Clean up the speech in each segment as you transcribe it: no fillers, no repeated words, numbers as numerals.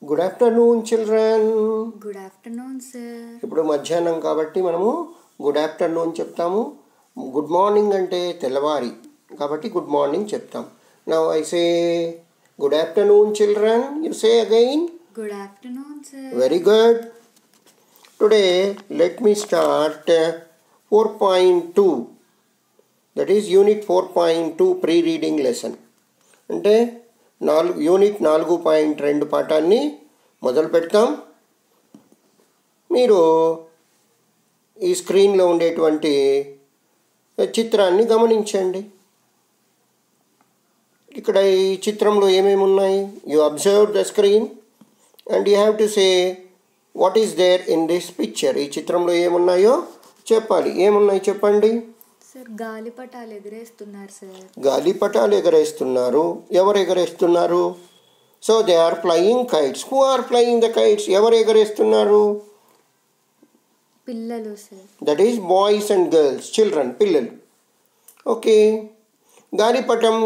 Good afternoon children. Good afternoon sir. ఇప్పుడు మధ్యాహ్నం కాబట్టి మనము గుడ్ ఆఫ్టర్నూన్ చెప్తాము. గుడ్ మార్నింగ్ అంటే తెల్లవారి కాబట్టి గుడ్ మార్నింగ్ చెప్తాం. Now I say good afternoon children. You say again. Good afternoon sir. Very good. Today let me start 4.2. That is unit 4.2 pre reading lesson. అంటే యూనిట్ 4.2 పాఠాన్ని మొదలు పెడతాం. మీరు ఈ స్క్రీన్లో ఉండేటువంటి చిత్రాన్ని గమనించండి. ఇక్కడ ఈ చిత్రంలో ఏమేమి ఉన్నాయి? You observe the screen and you have to say what is there in this picture. ఈ చిత్రంలో ఏమున్నాయో చెప్పాలి. ఏమున్నాయి చెప్పండి. సార్ గాలిపటాలు ఎగరేస్తున్నారు సార్. గాలిపటాలు ఎగరేస్తున్నారు. ఎవరు ఎగరేస్తున్నారు? So they are flying kites. Who are flying the kites? ఎవరు ఎగరేస్తున్నారు? పిల్లలు sir. That is boys and girls, children, పిల్లలు. ఓకే. గాలిపటం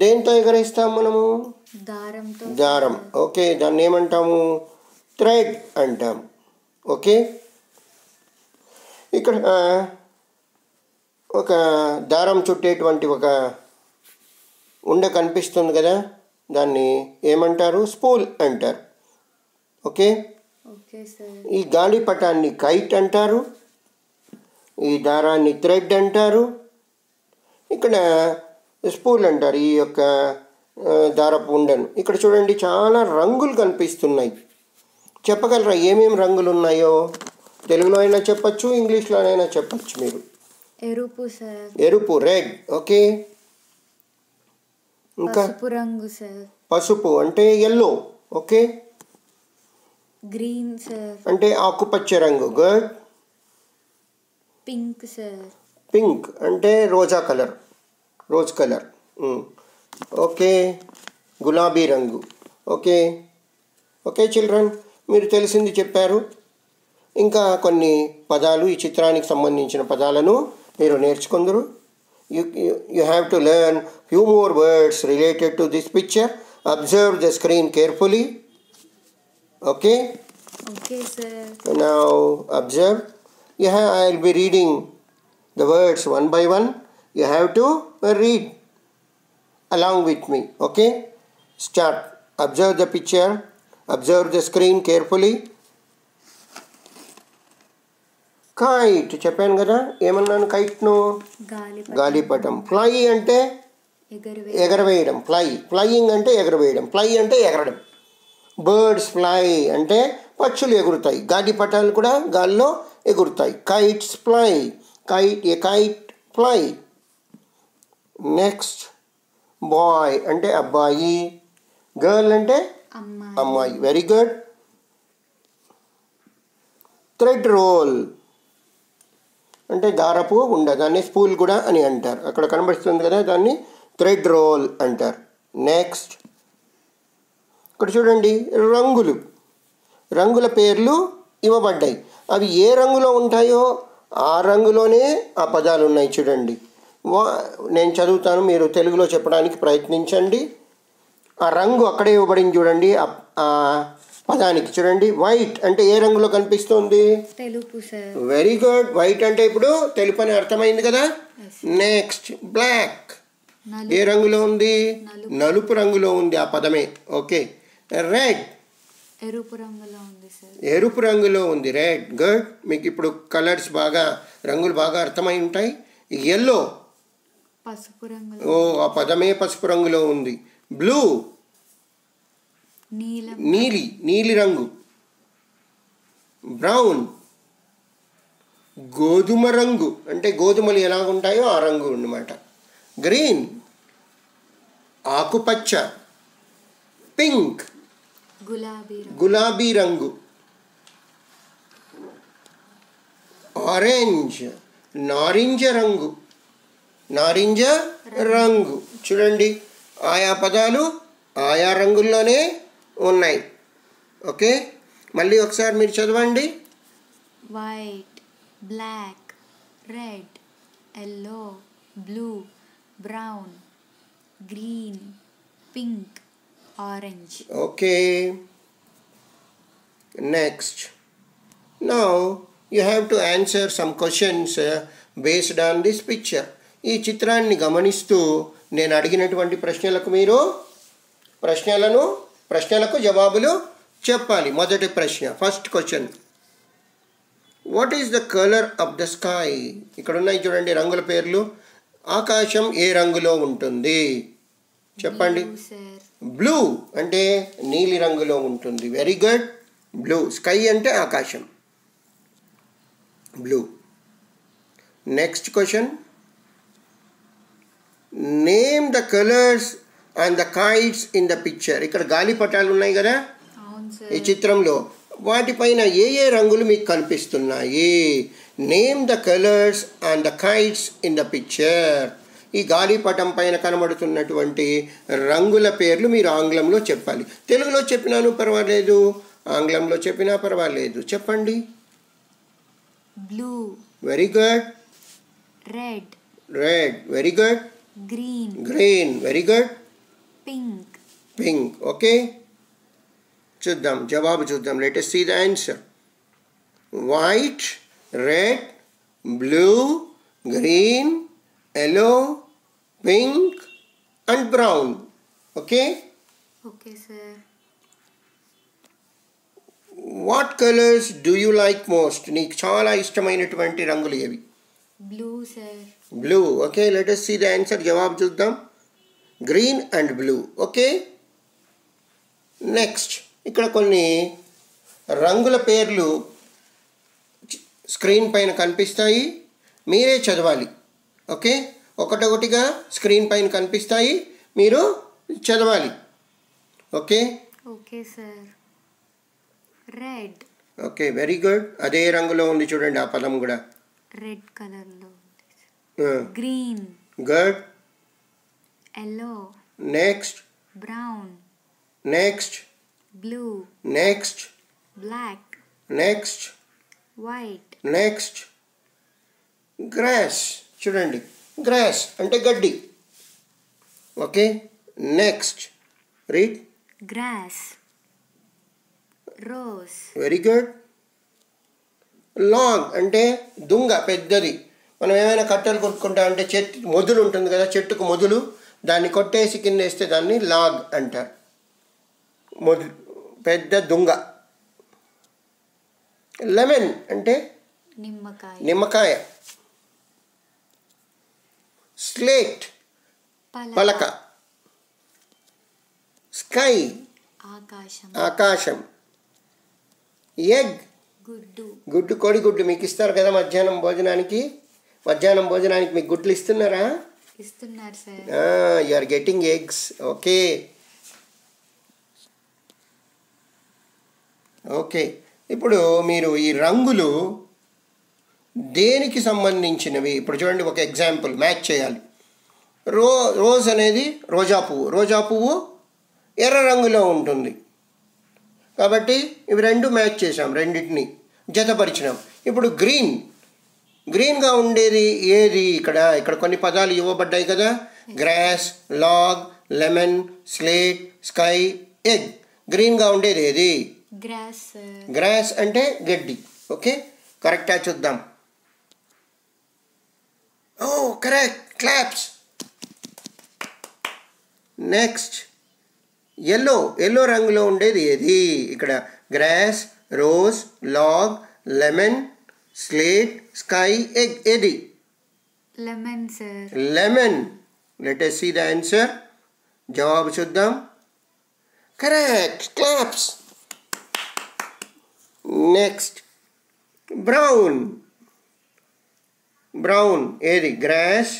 దేంతో ఎగరేస్తాం మనము? దారంతో. దారం. ఓకే, దాన్ని ఏమంటాము? థ్రెడ్ అంటాం. ఓకే. ఇక్కడ ఒక దారం చుట్టేటువంటి ఒక ఉండ కనిపిస్తుంది కదా, దాన్ని ఏమంటారు? స్పూల్ అంటారు. ఓకే. Okay sir. ఈ గాలిపటాన్ని కైట్ అంటారు. ఈ దారాన్ని థ్రెడ్ అంటారు. ఇక్కడ స్పూల్ అంటారు ఈ యొక్క దారపు ఉండను. ఇక్కడ చూడండి, చాలా రంగులు కనిపిస్తున్నాయి. చెప్పగలరా ఏమేమి రంగులు ఉన్నాయో? తెలుగులో అయినా చెప్పచ్చు, ఇంగ్లీష్లోనైనా చెప్పచ్చు మీరు. ఎరుపు సార్. ఎరుపు, రెడ్. ఓకే. ఇంకా పసుపు రంగు సార్. పసుపు అంటే ఎల్లో. ఓకే. Green sir. అంటే ఆకుపచ్చ రంగు. గుడ్. Pink sir. పింక్ అంటే రోజా కలర్, రోజ్ కలర్. ఓకే. గులాబీ రంగు. ఓకే. ఓకే చిల్డ్రన్, మీరు తెలిసింది చెప్పారు. ఇంకా కొన్ని పదాలు, ఈ చిత్రానికి సంబంధించిన పదాలను మీరు నేర్చుకుందరు. You have to learn few more words related to this picture. Observe the screen carefully. Okay. Okay sir. Now observe. I will be reading the words one by one. You have to read along with me. Okay. Start. Observe the picture. Observe the screen carefully. Kite చెప్పాను కదా. ఏమన్నాను? కైట్ను గాలిపటం. Fly అంటే ఎగరవేయడం. Flying అంటే ఎగరవేయడం. Fly అంటే ఎగరడం. Birds fly అంటే పక్షులు ఎగురుతాయి. గాలిపటాలు కూడా గాల్లో ఎగురుతాయి. Kites fly. Kite fly. Next boy అంటే అబ్బాయి. గర్ల్ అంటే అమ్మాయి. Very good. థ్రెడ్ రోల్ అంటే దారపు ఉండ, దాన్ని స్పూల్ కూడా అని అంటారు. అక్కడ కనబడుతుంది కదా, దాన్ని థ్రెడ్ రోల్ అంటారు. నెక్స్ట్ ఇక్కడ చూడండి, రంగుల పేర్లు ఇవ్వబడ్డాయి. అవి ఏ రంగులో ఉంటాయో ఆ రంగులోనే ఆ పదాలు ఉన్నాయి. చూడండి, నేను చదువుతాను, మీరు తెలుగులో చెప్పడానికి ప్రయత్నించండి. ఆ రంగు అక్కడే ఇవ్వబడింది చూడండి. ఆ పదానికి చూడండి, వైట్ అంటే ఏ రంగులో కనిపిస్తుంది? తెలుపు సార్. Very good. వైట్ అంటే ఇప్పుడు తెలుపు అని అర్థమైంది కదా. నెక్స్ట్ బ్లాక్ ఏ రంగులో ఉంది? నలుపు రంగులో ఉంది ఆ పదమే. ఓకే. రెడ్ ఎరుపు రంగులో ఉంది సార్. ఎరుపు రంగులో ఉంది. రెడ్. గుడ్. మీకు ఇప్పుడు కలర్స్ బాగా, రంగులు బాగా అర్థమై ఉంటాయి. ఎల్లో పసుపు రంగులో. ఓ, ఆ పదమే పసుపు రంగులో ఉంది. బ్లూ నీలి రంగు. బ్రౌన్ గోధుమ రంగు, అంటే గోధుమలు ఎలా ఉంటాయో ఆ రంగు అన్నమాట. గ్రీన్ ఆకుపచ్చ. పింక్ గులాబీ రంగు. ఆరెంజ్ నారింజ రంగు. చూడండి, ఆయా పదాలు ఆయా రంగుల్లోనే ఉన్నాయి. ఓకే. మళ్ళీ ఒకసారి మీరు చదవండి. White, black, red, yellow, blue, brown, green, pink, orange. Okay. Next. Now you have to answer some questions based on this picture. ఈ చిత్రాన్ని గమనిస్తూ నేను అడిగినటువంటి ప్రశ్నలకు జవాబులు చెప్పాలి. మొదటి ప్రశ్న, first question, what is the colour of the sky? ఇక్కడ ఉన్నాయి చూడండి రంగుల పేర్లు. ఆకాశం ఏ రంగులో ఉంటుంది చెప్పండి. బ్లూ అంటే నీలి రంగులో ఉంటుంది. Very good. బ్లూ. స్కై అంటే ఆకాశం. Blue. Next question, name the colours and the kites in the picture. ఇక్కడ గాలిపటాలు ఉన్నాయి కదా ఈ చిత్రంలో, వాటిపైన ఏ ఏ రంగులు మీకు కనిపిస్తున్నాయి? Name the colours and the kites in the picture. ఈ గాలిపటం పైన కనబడుతున్నటువంటి రంగుల పేర్లు మీరు ఆంగ్లంలో చెప్పాలి. తెలుగులో చెప్పినాను పర్వాలేదు, ఆంగ్లంలో చెప్పినా పర్వాలేదు. చెప్పండి. Blue. Very good. Red. Red. Very good. Green. Green. Very good. Pink. Pink. Okay, చూద్దాం జవాబు చూద్దాం. Let us see the answer. White, red, blue, green, yellow, pink and brown. Okay? Okay, sir. What colors do you like most? నీకు చాలా ఇష్టమైనటువంటి రంగులు ఏవి? Blue, sir. Blue. Okay, let us see the answer. జవాబు చూద్దాం. Green and blue. Okay? Next. ఇక్కడ కొన్ని రంగుల పేర్లు స్క్రీన్ పైన కనిపిస్తాయి, మీరే చదవాలి. ఓకే, ఒకటొకటిగా స్క్రీన్ పైన కనిపిస్తాయి, మీరు చదవాలి. Okay. Okay sir. Red. Okay, very good. అదే రంగులో ఉంది చూడండి ఆ పదం కూడా. రెడ్ కలర్లో. Green. Good. Yellow. Next. Brown. Next. Blue. Next. Black. Next. White. Next. Grass. చూడండి, గ్రాస్ అంటే గడ్డి. Okay. Next. Read. Grass. Rose. Very good. Log అంటే దుంగ, పెద్దది. మనం ఏమైనా కట్టెలు కొట్టుకుంటా అంటే చెట్టు మొదలు ఉంటుంది కదా, చెట్టుకు మొదలు, దాన్ని కొట్టేసి కింద వేస్తే దాన్ని లాగ్ అంటారు. మొదలు, పెద్ద దుంగ. లెమన్ అంటే నిమ్మకాయ. స్లేట్ పలక. స్కై ఆకాశం. ఎగ్ గుడ్డు, కోడిగుడ్డు. మీకు ఇస్తారు కదా మధ్యాహ్నం భోజనానికి మీకు గుడ్లు ఇస్తున్నారా? ఇస్తున్నారు sir. You are getting eggs. Okay. Okay, ఇప్పుడు మీరు ఈ రంగులు దేనికి సంబంధించినవి ఇప్పుడు చూడండి. ఒక ఎగ్జాంపుల్ మ్యాచ్ చేయాలి. రోజ్ అనేది రోజా పువ్వు ఎర్ర రంగులో ఉంటుంది కాబట్టి ఇవి రెండు మ్యాచ్ చేసాం, రెండింటిని జతపరిచినాం. ఇప్పుడు గ్రీన్గా ఉండేది ఏది? ఇక్కడ కొన్ని పదాలు ఇవ్వబడ్డాయి కదా. Grass, log, lemon, slate, sky, egg. గ్రీన్గా ఉండేది ఏది? గ్రాస్ అంటే గడ్డి. ఓకే, కరెక్టా? చూద్దాం. కరెక్ట్. క్లాప్స్. నెక్స్ట్. ఎల్లో రంగులో ఉండేది ఏది? ఇక్కడ grass, rose, log, lemon, slate, sky, egg. ఏది? Lemon sir. Lemon. Let us see the answer. జవాబు చూద్దాం. కరెక్ట్. క్లాప్స్. నెక్స్ట్. బ్రౌన్ ఏది? గ్రాస్.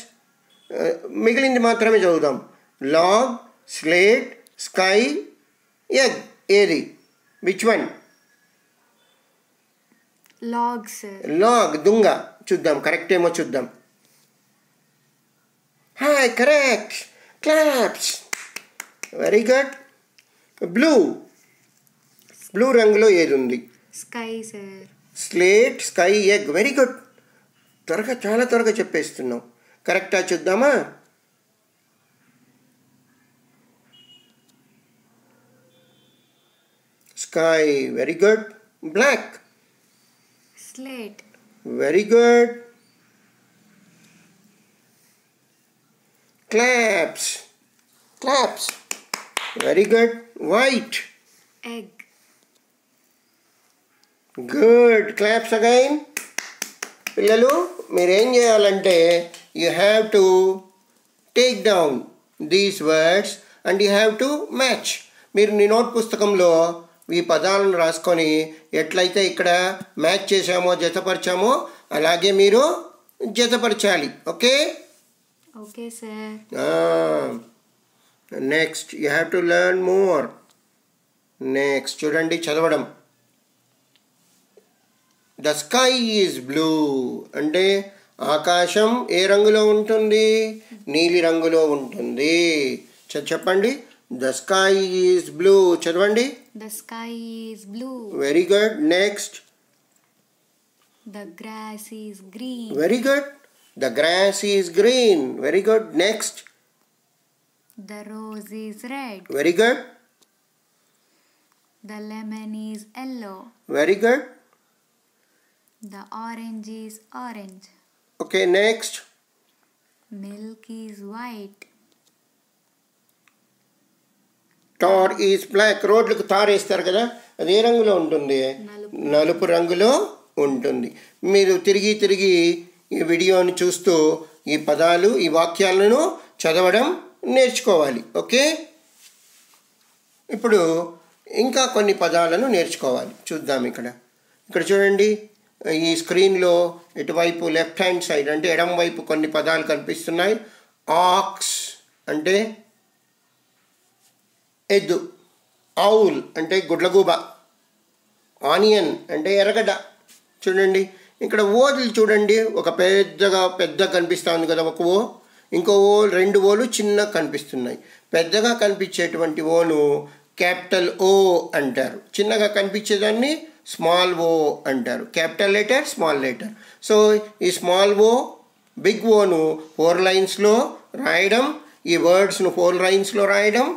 మిగిలింది మాత్రమే చదువుదాం. Log, slate, sky, egg. ఏది? Which one? Log sir. Log దుంగ. చూద్దాం కరెక్ట్ ఏమో చూద్దాం. Hi, correct. Claps. Very good. Blue రంగులో ఏది ఉంది? Sky sir. Slate, sky, egg. Very good. చాలా త్వరగా చెప్పేస్తున్నాం. కరెక్టా? చూద్దామా. Sky. Very good. Black. Slate. Very good. Claps. Claps. Very good. White. Egg. Good. Claps again. పిల్లలు మీరు ఏం చేయాలంటే you have to take down these words and you have to match. మీరు మీ నోట్ పుస్తకంలో ఈ పదాలను రాసుకొని ఎట్లయితే ఇక్కడ మ్యాచ్ చేసామో జతపరిచామో అలాగే మీరు జతపరచాలి. Okay okay sir. Next you have to learn more. Next చూడండి చదవడం. ద స్కై ఈజ్ బ్లూ అంటే ఆకాశం ఏ రంగులో ఉంటుంది? నీలి రంగులో ఉంటుంది. చెప్పండి. The sky is blue. చదవండి. The sky is blue. Very good. Next. The grass is green. Very good. The grass is green. Very good. Next. The rose is red. Very good. The lemon is yellow. Very good. The orange is orange. Okay next. Milk is white. Tar is black. రోడ్లకు tar వేస్తారు కదా, అది ఏ రంగులో ఉంటుంది? నలుపు రంగులో ఉంటుంది. మీరు తిరిగి తిరిగి ఈ వీడియోని చూస్తూ ఈ పదాలు ఈ వాక్యాలను చదవడం నేర్చుకోవాలి. ఓకే ఇప్పుడు ఇంకా కొన్ని పదాలను నేర్చుకోవాలి. చూద్దాం. ఇక్కడ చూడండి. ఈ స్క్రీన్లో ఇటువైపు లెఫ్ట్ హ్యాండ్ సైడ్ అంటే ఎడమ వైపు కొన్ని పదాలు కనిపిస్తున్నాయి. ఆక్స్ అంటే ఎద్దు. ఆవుల్ అంటే గుడ్లగూబ. ఆనియన్ అంటే ఎర్రగడ్డ. చూడండి ఇక్కడ ఓలు చూడండి. ఒక పెద్ద కనిపిస్తుంది కదా ఒక ఓ. ఇంకో ఓ, రెండు ఓలు చిన్నగా కనిపిస్తున్నాయి. పెద్దగా కనిపించేటువంటి ఓను క్యాపిటల్ ఓ అంటారు. చిన్నగా కనిపించేదాన్ని స్మాల్ ఓ అంటారు. Capital letter, small letter. So ఈ స్మాల్ ఓ, బిగ్ ఓను 4 లైన్స్లో రాయడం, ఈ వర్డ్స్ను 4 లైన్స్లో రాయడం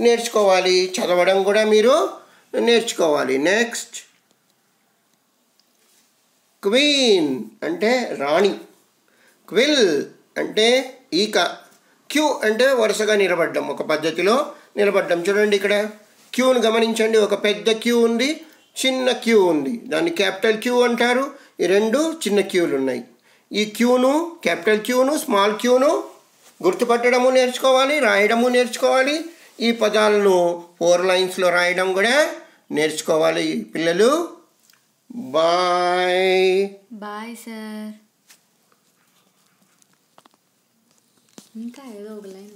నేర్చుకోవాలి. చదవడం కూడా మీరు నేర్చుకోవాలి. నెక్స్ట్. క్వీన్ అంటే రాణి. క్విల్ అంటే ఈక. క్యూ అంటే వరుసగా నిలబడ్డం, ఒక పద్ధతిలో నిలబడ్డం. చూడండి ఇక్కడ క్యూను గమనించండి. ఒక పెద్ద క్యూ ఉంది, చిన్న క్యూ ఉంది. దాన్ని క్యాపిటల్ క్యూ అంటారు. ఈ రెండు చిన్న క్యూలు ఉన్నాయి. ఈ క్యూను, క్యాపిటల్ క్యూను, స్మాల్ క్యూను గుర్తుపట్టడము నేర్చుకోవాలి, రాయడము నేర్చుకోవాలి. ఈ పదాలను 4 లైన్స్లో రాయడం కూడా నేర్చుకోవాలి పిల్లలు. బాయ్. Boy sir. ఇంకా ఏదో ఒక లైన్